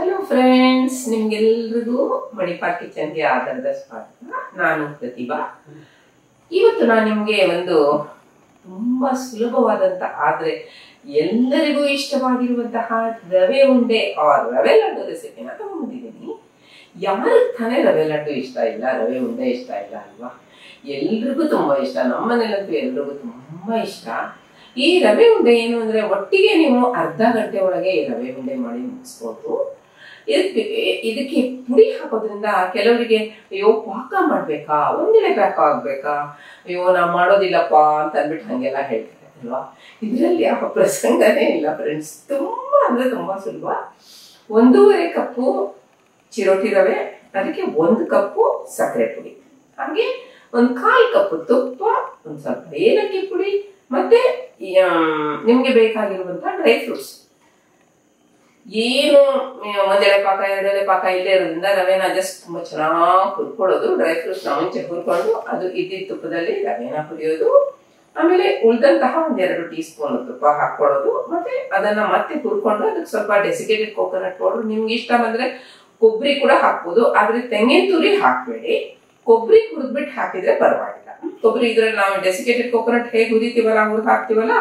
Hello friends, ನಿಮ್ಗೆಲ್ರಿಗೂ ಮಣಿಪಾಲ್ ಕಿಚನ್ಗೆ ಆಧಾರದ ಸ್ವಾಗತ. ನಾನು ಪ್ರತಿಭಾ. ಇವತ್ತು ನಾನು ನಿಮಗೆ ಒಂದು ತುಂಬಾ ಸುಲಭವಾದಂತ ಆದ್ರೆ ಎಲ್ಲರಿಗೂ ಇಷ್ಟವಾಗಿರುವಂತಹ ರವೆ ಉಂಡೆ ರವೆ ಲಡ್ಡು ರೆಸಿಪಿನ ತಗೊಂಡಿದ್ದೀನಿ. ಯಾರಿಗೆ ತಾನೇ ರವೆ ಲಡ್ಡು ಇಷ್ಟ ಇಲ್ಲ, ರವೆ ಉಂಡೆ ಇಷ್ಟ ಇಲ್ಲ ಅಲ್ವಾ? ಎಲ್ರಿಗೂ ತುಂಬಾ ಇಷ್ಟ. ನಮ್ಮನೇಲಂತೂ ಎಲ್ರಿಗೂ ತುಂಬಾ ಇಷ್ಟ. ಈ ರವೆ ಉಂಡೆ ಏನು ಅಂದ್ರೆ, ಒಟ್ಟಿಗೆ ನೀವು ಅರ್ಧ ಗಂಟೆ ಒಳಗೆ ಈ ರವೆ ಉಂಡೆ ಮಾಡಿ ಮುಗಿಸ್ಬೋದು. ಇದಕ್ಕೆ ಪುಡಿ ಹಾಕೋದ್ರಿಂದ ಕೆಲವರಿಗೆ ಅಯ್ಯೋ ಪಾಕ ಮಾಡ್ಬೇಕಾ, ಒಂದಿಳೆ ಪಾಕ ಆಗ್ಬೇಕಾ, ಅಯ್ಯೋ ನಾ ಮಾಡೋದಿಲ್ಲಪ್ಪ ಅಂತ ಅಂದ್ಬಿಟ್ಟು ಹಂಗೆಲ್ಲ ಹೇಳ್ತಾರೆ ಅಲ್ವಾ? ಇದರಲ್ಲಿ ಯಾವ ಪ್ರಸಂಗನೇ ಇಲ್ಲ ಫ್ರೆಂಡ್ಸ್. ತುಂಬಾ ಅಂದ್ರೆ ತುಂಬಾ ಸುಲಭ. 1.5 ಕಪ್ಪು ಚಿರೋಟಿ ರವೆ, ಅದಕ್ಕೆ 1 ಕಪ್ಪು ಸಕ್ಕರೆ ಪುಡಿ, ಹಾಗೆ 1/4 ಕಪ್ ತುಪ್ಪ, ಒಂದು ಸ್ವಲ್ಪ ಏಲಕ್ಕಿ ಪುಡಿ, ಮತ್ತೆ ನಿಮ್ಗೆ ಬೇಕಾಗಿರುವಂತ ಡ್ರೈ ಫ್ರೂಟ್ಸ್. ಏನು ಒಂದೆಳೆ ಪಾಕ ಎರಡೆಳೆ ಪಾಕ ಇಲ್ಲೇ ಇರೋದ್ರಿಂದ ರವೆನ ಜಸ್ಟ್ ತುಂಬಾ ಚೆನ್ನಾಗಿ ಹುರ್ಕೊಳ್ಳೋದು. ಡ್ರೈ ಫ್ರೂಟ್ಸ್ ನ ಮುಂಚೆ ಹುರ್ಕೊಂಡು ಅದು ಇದ್ದಿದ್ದ ತುಪ್ಪದಲ್ಲಿ ರವೆನ ಹುರಿಯೋದು. ಆಮೇಲೆ ಉಳಿದಂತಹ 1-2 ಟೀ ಸ್ಪೂನ್ ತುಪ್ಪ ಹಾಕೊಳ್ಳೋದು. ಮತ್ತೆ ಅದನ್ನ ಮತ್ತೆ ಹುರ್ಕೊಂಡು ಅದಕ್ಕೆ ಸ್ವಲ್ಪ ಡೆಸಿಕೇಟೆಡ್ ಕೋಕೋನಟ್ ಪೌಡರ್, ನಿಮ್ಗೆ ಇಷ್ಟ ಬಂದ್ರೆ ಕೊಬ್ಬರಿ ಕೂಡ ಹಾಕ್ಬೋದು, ಆದ್ರೆ ತೆಂಗಿನ ತುರಿ ಹಾಕ್ಬೇಡಿ. ಕೊಬ್ಬರಿ ಹುರಿದ್ಬಿಟ್ಟು ಹಾಕಿದ್ರೆ ಪರವಾಗಿಲ್ಲ. ಕೊಬ್ಬರಿ ಇದ್ರಲ್ಲಿ ನಾವು ಡೆಸಿಕೇಟೆಡ್ ಕೋಕೋನಟ್ ಹೇಗೆ ಹುರಿತೀವಲ್ಲ, ಹುರಿದು ಹಾಕ್ತಿವಲ್ಲ,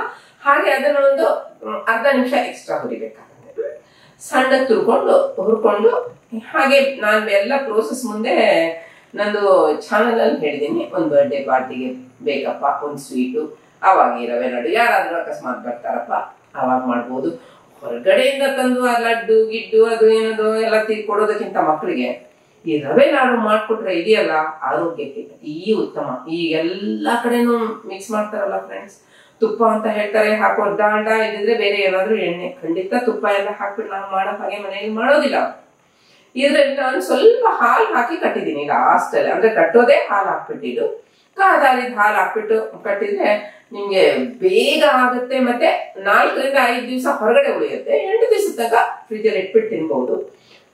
ಹಾಗೆ ಅದನ್ನ ಒಂದು ಅರ್ಧ ನಿಮಿಷ ಎಕ್ಸ್ಟ್ರಾ ಹುರಿಬೇಕಾಗುತ್ತೆ. ಸಣ್ಣ ಹುರ್ಕೊಂಡು ಹಾಗೆ ನಾನು ಎಲ್ಲ ಪ್ರೋಸೆಸ್ ಮುಂದೆ ನಂದು ಚಾನಲ್ ಅಲ್ಲಿ ಹೇಳಿದ್ದೀನಿ. ಒಂದು ಬರ್ಡೇ ಪಾರ್ಟಿಗೆ ಬೇಕಪ್ಪ ಒಂದು ಸ್ವೀಟು, ಅವಾಗ ಈ ರವೆ ಲಡ್ಡು ಯಾರಾದ್ರೂ ಅಕಸ್ಮಾತ್ ಬರ್ತಾರಪ್ಪ ಅವಾಗ ಮಾಡ್ಬೋದು. ಹೊರಗಡೆಯಿಂದ ತಂದು ಆ ಲಡ್ಡು ಗಿಡ್ಡು ಅದು ಏನದು ಎಲ್ಲ ಕೊಡೋದಕ್ಕಿಂತ ಮಕ್ಕಳಿಗೆ ಈ ರವೆ ಲಾಡು ಮಾಡ್ಕೊಟ್ರೆ ಇದೆಯಲ್ಲ, ಆರೋಗ್ಯಕ್ಕೆ ಅತೀ ಉತ್ತಮ. ಈಗ ಎಲ್ಲಾ ಕಡೆನೂ ಮಿಕ್ಸ್ ಮಾಡ್ತಾರಲ್ಲ ಫ್ರೆಂಡ್ಸ್, ತುಪ್ಪ ಅಂತ ಹೇಳ್ತಾರೆ, ಹಾಕೋದು ಡಾಲ್ಡಾ, ಇದಿದ್ರೆ ಬೇರೆ ಏನಾದ್ರೂ ಎಣ್ಣೆ. ಖಂಡಿತ ತುಪ್ಪ ಎಲ್ಲ ಹಾಕ್ಬಿಟ್ಟು ನಾವು ಮಾಡೋ ಹಾಗೆ ಮನೆಯಲ್ಲಿ ಮಾಡೋದಿಲ್ಲ. ಇದ್ರಲ್ಲಿ ನಾನು ಸ್ವಲ್ಪ ಹಾಲು ಹಾಕಿ ಕಟ್ಟಿದ್ದೀನಿ ಲಾಸ್ಟ್ ಅಲ್ಲಿ. ಅಂದ್ರೆ ಕಟ್ಟೋದೇ ಹಾಲು ಹಾಕ್ಬಿಟ್ಟಿದ್ದು, ಕಾದಾರಿದ ಹಾಲು ಹಾಕ್ಬಿಟ್ಟು ಕಟ್ಟಿದ್ರೆ ನಿಮ್ಗೆ ಬೇಗ ಆಗುತ್ತೆ. ಮತ್ತೆ 4-5 ದಿವಸ ಹೊರಗಡೆ ಉಳಿಯುತ್ತೆ. 8 ದಿವಸ ತನಕ ಫ್ರಿಜ್ ಅಲ್ಲಿ ಇಟ್ಬಿಟ್ಟು ತಿನ್ಬಹುದು.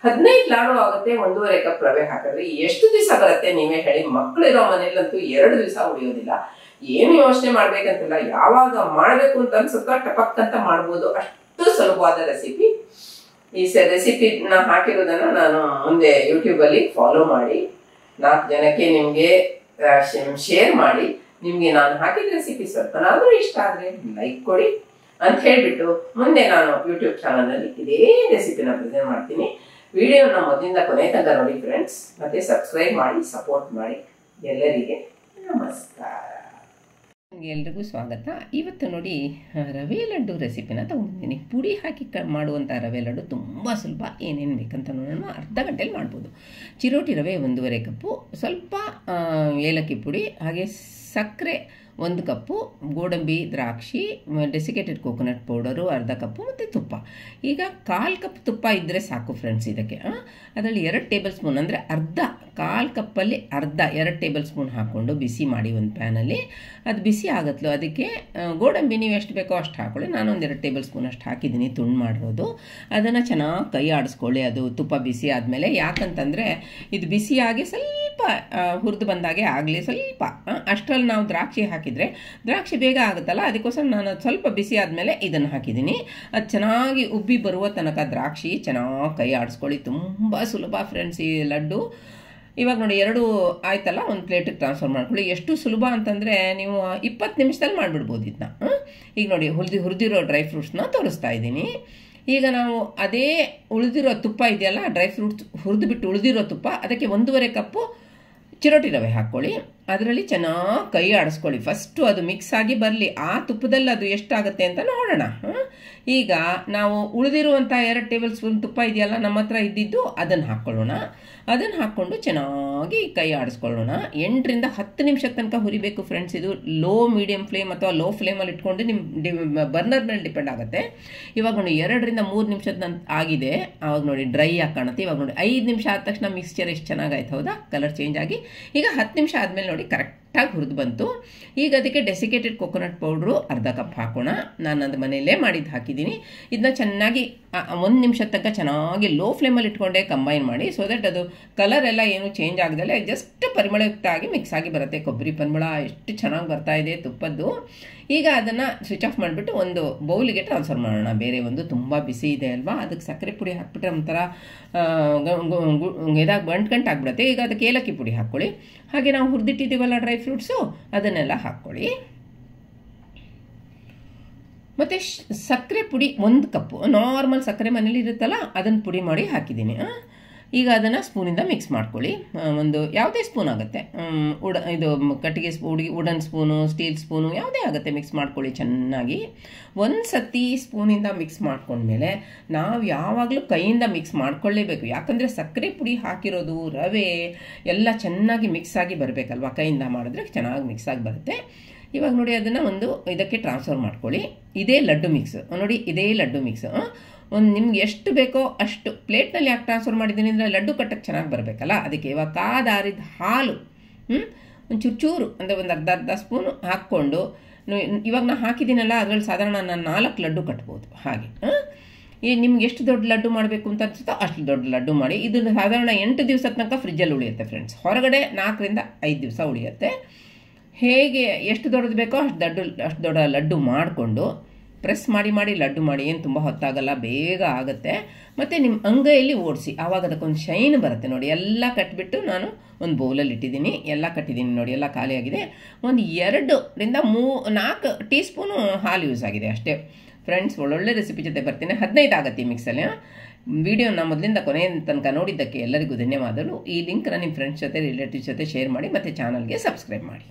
15 ಲಾಡು ಆಗುತ್ತೆ 1.5 ಕಪ್ ರವೆ ಹಾಕಿದ್ರೆ. ಎಷ್ಟು ದಿವಸ ಬರುತ್ತೆ ನೀವೇ ಹೇಳಿ? ಮಕ್ಕಳಿರೋ ಮನೇಲಂತೂ 2 ದಿವಸ ಉಳಿಯೋದಿಲ್ಲ. ಏನು ಯೋಚನೆ ಮಾಡ್ಬೇಕಂತಿಲ್ಲ, ಯಾವಾಗ ಮಾಡ್ಬೇಕು ಅಂತ ಅನ್ಸುತ್ತಾ ಟಪಕ್ ಅಂತ ಮಾಡ್ಬೋದು. ಅಷ್ಟು ಸುಲಭವಾದ ರೆಸಿಪಿ. ಈ ರೆಸಿಪಿನ ಹಾಕಿರೋದನ್ನ ನಾನು ಮುಂದೆ ಯೂಟ್ಯೂಬ್ ಅಲ್ಲಿ ಫಾಲೋ ಮಾಡಿ 4 ಜನಕ್ಕೆ ನಿಮ್ಗೆ ಶೇರ್ ಮಾಡಿ, ನಿಮ್ಗೆ ನಾನು ಹಾಕಿದ ರೆಸಿಪಿ ಸ್ವಲ್ಪನಾದ್ರೂ ಇಷ್ಟ ಆದ್ರೆ ಲೈಕ್ ಕೊಡಿ ಅಂತ ಹೇಳ್ಬಿಟ್ಟು, ಮುಂದೆ ನಾನು ಯೂಟ್ಯೂಬ್ ಚಾನಲ್ ಅಲ್ಲಿ ಇದೇ ರೆಸಿಪಿನ ಪ್ರೆಸೆಂಟ್ ಮಾಡ್ತೀನಿ. ವಿಡಿಯೋನ ಮೊದಲಿಂದ ಕೊನೆ ತನಕ ನೋಡಿ ಫ್ರೆಂಡ್ಸ್, ಮತ್ತೆ ಸಬ್ಸ್ಕ್ರೈಬ್ ಮಾಡಿ ಸಪೋರ್ಟ್ ಮಾಡಿ. ಎಲ್ಲರಿಗೆ ನಮಸ್ಕಾರ. ಎಲ್ರಿಗೂ ಸ್ವಾಗತ. ಇವತ್ತು ನೋಡಿ ರವೆ ಲಡ್ಡು ರೆಸಿಪಿನ ತಗೊಂಡಿದ್ದೀನಿ. ಪುಡಿ ಹಾಕಿ ಮಾಡುವಂಥ ರವೆ ಲಡ್ಡು ತುಂಬ ಸುಲಭ. ಏನೇನು ಬೇಕಂತ ನೋಡೋಣ. ಅರ್ಧ ಗಂಟೆಯಲ್ಲಿ ಮಾಡ್ಬೋದು. ಚಿರೋಟಿ ರವೆ 1.5 ಕಪ್ಪು, ಸ್ವಲ್ಪ ಏಲಕ್ಕಿ ಪುಡಿ, ಹಾಗೆ ಸಕ್ಕರೆ 1 ಕಪ್ಪು, ಗೋಡಂಬಿ, ದ್ರಾಕ್ಷಿ, ಡೆಸಿಕೇಟೆಡ್ ಕೋಕೋನಟ್ ಪೌಡರು ಅರ್ಧ ಕಪ್ಪು, ಮತ್ತು ತುಪ್ಪ. ಈಗ 1/4 ಕಪ್ ತುಪ್ಪ ಇದ್ದರೆ ಸಾಕು ಫ್ರೆಂಡ್ಸ್. ಇದಕ್ಕೆ ಅದರಲ್ಲಿ 2 ಟೇಬಲ್ ಸ್ಪೂನ್, ಅಂದರೆ ಅರ್ಧ 1/4 ಕಪ್ಪಲ್ಲಿ ಅರ್ಧ 2 ಟೇಬಲ್ ಸ್ಪೂನ್ ಹಾಕ್ಕೊಂಡು ಬಿಸಿ ಮಾಡಿ ಒಂದು ಪ್ಯಾನಲ್ಲಿ. ಅದು ಬಿಸಿ ಆಗತ್ಲು, ಅದಕ್ಕೆ ಗೋಡಂಬಿ ನೀವು ಎಷ್ಟು ಬೇಕೋ ಅಷ್ಟು ಹಾಕ್ಕೊಳ್ಳಿ. ನಾನು 1-2 ಟೇಬಲ್ ಸ್ಪೂನ್ ಅಷ್ಟು ಹಾಕಿದ್ದೀನಿ, ತುಂಡು ಮಾಡಿರೋದು. ಅದನ್ನು ಚೆನ್ನಾಗಿ ಕೈ ಆಡಿಸ್ಕೊಳ್ಳಿ, ಅದು ತುಪ್ಪ ಬಿಸಿ ಆದಮೇಲೆ. ಯಾಕಂತಂದರೆ ಇದು ಬಿಸಿಯಾಗಿ ಸ್ವಲ್ಪ ಹುರಿದು ಬಂದಾಗೆ ಆಗಲಿ. ಸ್ವಲ್ಪ ಅಷ್ಟರಲ್ಲಿ ನಾವು ದ್ರಾಕ್ಷಿ ಹಾಕಿದರೆ ದ್ರಾಕ್ಷಿ ಬೇಗ ಆಗುತ್ತಲ್ಲ, ಅದಕ್ಕೋಸ್ಕರ ನಾನು ಸ್ವಲ್ಪ ಬಿಸಿ ಆದಮೇಲೆ ಇದನ್ನು ಹಾಕಿದ್ದೀನಿ. ಅದು ಚೆನ್ನಾಗಿ ಉಬ್ಬಿ ಬರುವ ತನಕ ದ್ರಾಕ್ಷಿ ಚೆನ್ನಾಗಿ ಕೈ ಆಡಿಸ್ಕೊಳ್ಳಿ. ತುಂಬ ಸುಲಭ ಫ್ರೆಂಡ್ಸ್ ಈ ಲಡ್ಡು. ಇವಾಗ ನೋಡಿ 2 ಆಯ್ತಲ್ಲ, ಒಂದು ಪ್ಲೇಟಿಗೆ ಟ್ರಾನ್ಸ್ಫರ್ ಮಾಡ್ಕೊಳ್ಳಿ. ಎಷ್ಟು ಸುಲಭ ಅಂತಂದರೆ ನೀವು 20 ನಿಮಿಷದಲ್ಲಿ ಮಾಡಿಬಿಡ್ಬೋದು ಇದನ್ನ. ಈಗ ನೋಡಿ ಹುರಿದಿರೋ ಡ್ರೈ ಫ್ರೂಟ್ಸ್ನ ತೋರಿಸ್ತಾ ಇದ್ದೀನಿ. ಈಗ ನಾವು ಅದೇ ಉಳಿದಿರೋ ತುಪ್ಪ ಇದೆಯಲ್ಲ, ಡ್ರೈ ಫ್ರೂಟ್ಸ್ ಹುರಿದುಬಿಟ್ಟು ಉಳಿದಿರೋ ತುಪ್ಪ, ಅದಕ್ಕೆ 1.5 ಕಪ್ಪು ಚಿರೋಟಿ ರವೆ ಹಾಕ್ಕೊಳ್ಳಿ. ಅದರಲ್ಲಿ ಚೆನ್ನಾಗಿ ಕೈ ಆಡಿಸ್ಕೊಳ್ಳಿ. ಫಸ್ಟು ಅದು ಮಿಕ್ಸ್ ಆಗಿ ಬರಲಿ. ಆ ತುಪ್ಪದಲ್ಲಿ ಅದು ಎಷ್ಟಾಗುತ್ತೆ ಅಂತ ನೋಡೋಣ. ಈಗ ನಾವು ಉಳಿದಿರುವಂಥ 2 ಟೇಬಲ್ ಸ್ಪೂನ್ ತುಪ್ಪ ಇದೆಯಲ್ಲ ನಮ್ಮ ಹತ್ರ ಇದ್ದಿದ್ದು, ಅದನ್ನು ಹಾಕ್ಕೊಳ್ಳೋಣ. ಅದನ್ನು ಹಾಕ್ಕೊಂಡು ಚೆನ್ನಾಗಿ ಕೈ ಆಡಿಸ್ಕೊಳ್ಳೋಣ. 8ರಿಂದ 10 ನಿಮಿಷದ ತನಕ ಹುರಿಬೇಕು ಫ್ರೆಂಡ್ಸ್. ಇದು ಲೋ ಮೀಡಿಯಂ ಫ್ಲೇಮ್ ಅಥವಾ ಲೋ ಫ್ಲೇಮಲ್ಲಿ ಇಟ್ಕೊಂಡು ನಿಮ್ಮ ಬರ್ನರ್ ಮೇಲೆ ಡಿಪೆಂಡ್ ಆಗುತ್ತೆ. ಇವಾಗ ನೋಡಿ 2ರಿಂದ 3 ನಿಮಿಷದ ಆಗಿದೆ. ಆವಾಗ ನೋಡಿ ಡ್ರೈ ಆಗಿ ಕಾಣುತ್ತೆ. ಇವಾಗ ನೋಡಿ 5 ನಿಮಿಷ ಆದ ತಕ್ಷಣ ಮಿಕ್ಸ್ಚರ್ ಎಷ್ಟು ಚೆನ್ನಾಗಾಯ್ತು, ಹೌದಾ? ಕಲರ್ ಚೇಂಜ್ ಆಗಿ. ಈಗ 10 ನಿಮಿಷ ಆದಮೇಲೆ ನೋಡಿ ಕರೆಕ್ಟಾಗಿ ಹುರಿದು ಬಂತು. ಈಗ ಅದಕ್ಕೆ ಡೆಸಿಕೇಟೆಡ್ ಕೋಕೋನಟ್ ಪೌಡ್ರು ಅರ್ಧ ಕಪ್ ಹಾಕೋಣ. ನಾನು ಅದು ಮನೆಯಲ್ಲೇ ಮಾಡಿದ್ದು ಹಾಕಿದ್ದೀನಿ. ಇದನ್ನ ಚೆನ್ನಾಗಿ 1 ನಿಮಿಷ ತನಕ ಚೆನ್ನಾಗಿ ಲೋ ಫ್ಲೇಮಲ್ಲಿ ಇಟ್ಕೊಂಡೆ ಕಂಬೈನ್ ಮಾಡಿ, ಸೊ ದಟ್ ಅದು ಕಲರ್ ಎಲ್ಲ ಏನು ಚೇಂಜ್ ಆಗದಲ್ಲೇ ಜಸ್ಟ್ ಪರಿಮಳಯುಕ್ತ ಆಗಿ ಮಿಕ್ಸ್ ಆಗಿ ಬರುತ್ತೆ. ಕೊಬ್ಬರಿ ಪರಿಮಳ ಎಷ್ಟು ಚೆನ್ನಾಗಿ ಬರ್ತಾ ಇದೆ ತುಪ್ಪದ್ದು. ಈಗ ಅದನ್ನು ಸ್ವಿಚ್ ಆಫ್ ಮಾಡಿಬಿಟ್ಟು ಒಂದು ಬೌಲಿಗೆ ಟ್ರಾನ್ಸ್ಫರ್ ಮಾಡೋಣ. ಬೇರೆ ಒಂದು ತುಂಬ ಬಿಸಿ ಇದೆ ಅಲ್ವಾ, ಅದಕ್ಕೆ ಸಕ್ಕರೆ ಪುಡಿ ಹಾಕ್ಬಿಟ್ರೆ ಒಂಥರ ಗಂಟು ಆಗಿಬಿಡುತ್ತೆ. ಈಗ ಅದಕ್ಕೆ ಏಲಕ್ಕಿ ಪುಡಿ ಹಾಕ್ಕೊಳ್ಳಿ. ಹಾಗೆ ನಾವು ಹುರಿದಿಟ್ಟಿದ್ದೀವಲ್ಲ ಡ್ರೈ ಫ್ರೂಟ್ಸು ಅದನ್ನೆಲ್ಲ ಹಾಕ್ಕೊಳ್ಳಿ. ಮತ್ತು ಸಕ್ಕರೆ ಪುಡಿ 1 ಕಪ್ಪು, ನಾರ್ಮಲ್ ಸಕ್ಕರೆ ಮನೇಲಿ ಇರುತ್ತಲ್ಲ ಅದನ್ನು ಪುಡಿ ಮಾಡಿ ಹಾಕಿದ್ದೀನಿ. ಈಗ ಅದನ್ನು ಸ್ಪೂನಿಂದ ಮಿಕ್ಸ್ ಮಾಡ್ಕೊಳ್ಳಿ. ಒಂದು ಯಾವುದೇ ಸ್ಪೂನ್ ಆಗುತ್ತೆ, ಇದು ಕಟ್ಟಿಗೆ ವುಡನ್ ಸ್ಪೂನು, ಸ್ಟೀಲ್ ಸ್ಪೂನು ಯಾವುದೇ ಆಗುತ್ತೆ, ಮಿಕ್ಸ್ ಮಾಡ್ಕೊಳ್ಳಿ ಚೆನ್ನಾಗಿ. ಒಂದು ಸತಿ ಸ್ಪೂನಿಂದ ಮಿಕ್ಸ್ ಮಾಡ್ಕೊಂಡ್ಮೇಲೆ ನಾವು ಯಾವಾಗಲೂ ಕೈಯಿಂದ ಮಿಕ್ಸ್ ಮಾಡ್ಕೊಳ್ಳೇಬೇಕು. ಯಾಕಂದರೆ ಸಕ್ಕರೆ ಪುಡಿ ಹಾಕಿರೋದು, ರವೆ ಎಲ್ಲ ಚೆನ್ನಾಗಿ ಮಿಕ್ಸ್ ಆಗಿ ಬರಬೇಕಲ್ವ, ಕೈಯಿಂದ ಮಾಡಿದ್ರೆ ಚೆನ್ನಾಗಿ ಮಿಕ್ಸ್ ಆಗಿ ಬರುತ್ತೆ. ಇವಾಗ ನೋಡಿ ಅದನ್ನು ಒಂದು ಇದಕ್ಕೆ ಟ್ರಾನ್ಸ್ಫರ್ ಮಾಡ್ಕೊಳ್ಳಿ. ಇದೇ ಲಡ್ಡು ಮಿಕ್ಸ್ ನೋಡಿ, ಇದೇ ಲಡ್ಡು ಮಿಕ್ಸ್. ಒಂದು ನಿಮ್ಗೆ ಎಷ್ಟು ಬೇಕೋ ಅಷ್ಟು ಪ್ಲೇಟ್ನಲ್ಲಿ ಯಾಕೆ ಟ್ರಾನ್ಸ್ಫರ್ ಮಾಡಿದ್ದೀನಿ ಅಂದರೆ ಲಡ್ಡು ಕಟ್ಟಕ್ಕೆ ಚೆನ್ನಾಗಿ ಬರಬೇಕಲ್ಲ, ಅದಕ್ಕೆ ಇವಾಗ ಕಾದಾರಿದ ಹಾಲು ಒಂದು ಚೂರು ಅಂದರೆ ಒಂದು ಅರ್ಧ ಸ್ಪೂನು ಹಾಕ್ಕೊಂಡು, ಇವಾಗ ನಾನು ಹಾಕಿದ್ದೀನಲ್ಲ ಅದರಲ್ಲಿ ಸಾಧಾರಣ ನಾನು 4 ಲಡ್ಡು ಕಟ್ಬೋದು. ಹಾಗೆ ನಿಮ್ಗೆ ಎಷ್ಟು ದೊಡ್ಡ ಲಡ್ಡು ಮಾಡಬೇಕು ಅಂತ ಅನ್ಸುತ್ತೋ ಅಷ್ಟು ದೊಡ್ಡ ಲಡ್ಡು ಮಾಡಿ. ಇದು ಸಾಧಾರಣ 8 ದಿವಸದ ತನಕ ಫ್ರಿಜ್ಜಲ್ಲಿ ಉಳಿಯುತ್ತೆ ಫ್ರೆಂಡ್ಸ್, ಹೊರಗಡೆ 4 ರಿಂದ 5 ದಿವಸ ಉಳಿಯುತ್ತೆ. ಹೇಗೆ ಎಷ್ಟು ದೊಡ್ಡದು ಬೇಕೋ ಅಷ್ಟು ದೊಡ್ಡ ಲಡ್ಡು ಮಾಡಿಕೊಂಡು ಪ್ರೆಸ್ ಮಾಡಿ ಲಡ್ಡು ಮಾಡಿ. ಏನು ತುಂಬ ಹೊತ್ತಾಗಲ್ಲ, ಬೇಗ ಆಗುತ್ತೆ. ಮತ್ತು ನಿಮ್ಮ ಅಂಗೈಯಲ್ಲಿ ಓಡಿಸಿ, ಆವಾಗ ಅದಕ್ಕೊಂದು ಶೈನ್ ಬರುತ್ತೆ ನೋಡಿ. ಎಲ್ಲ ಕಟ್ಬಿಟ್ಟು ನಾನು ಒಂದು ಬೌಲಲ್ಲಿ ಇಟ್ಟಿದ್ದೀನಿ, ಎಲ್ಲ ಕಟ್ಟಿದ್ದೀನಿ ನೋಡಿ, ಎಲ್ಲ ಖಾಲಿಯಾಗಿದೆ. ಒಂದು 2 ರಿಂದ 4 ಟೀ ಸ್ಪೂನು ಹಾಲು ಯೂಸ್ ಆಗಿದೆ ಅಷ್ಟೇ ಫ್ರೆಂಡ್ಸ್. ಒಳ್ಳೊಳ್ಳೆ ರೆಸಿಪಿ ಜೊತೆ ಬರ್ತೀನಿ. 15 ಆಗುತ್ತೆ ಈ ಮಿಕ್ಸಲ್ಲಿ. ವಿಡಿಯೋನ ಮೊದಲಿಂದ ಕೊನೆಯ ತನಕ ನೋಡಿದ್ದಕ್ಕೆ ಎಲ್ಲರಿಗೂ ಧನ್ಯವಾದಗಳು. ಈ ಲಿಂಕ್ನ ನಿಮ್ಮ ಫ್ರೆಂಡ್ಸ್ ಜೊತೆ ರಿಲೇಟಿವ್ಸ್ ಜೊತೆ ಶೇರ್ ಮಾಡಿ ಮತ್ತು ಚಾನಲ್ಗೆ ಸಬ್ಸ್ಕ್ರೈಬ್ ಮಾಡಿ.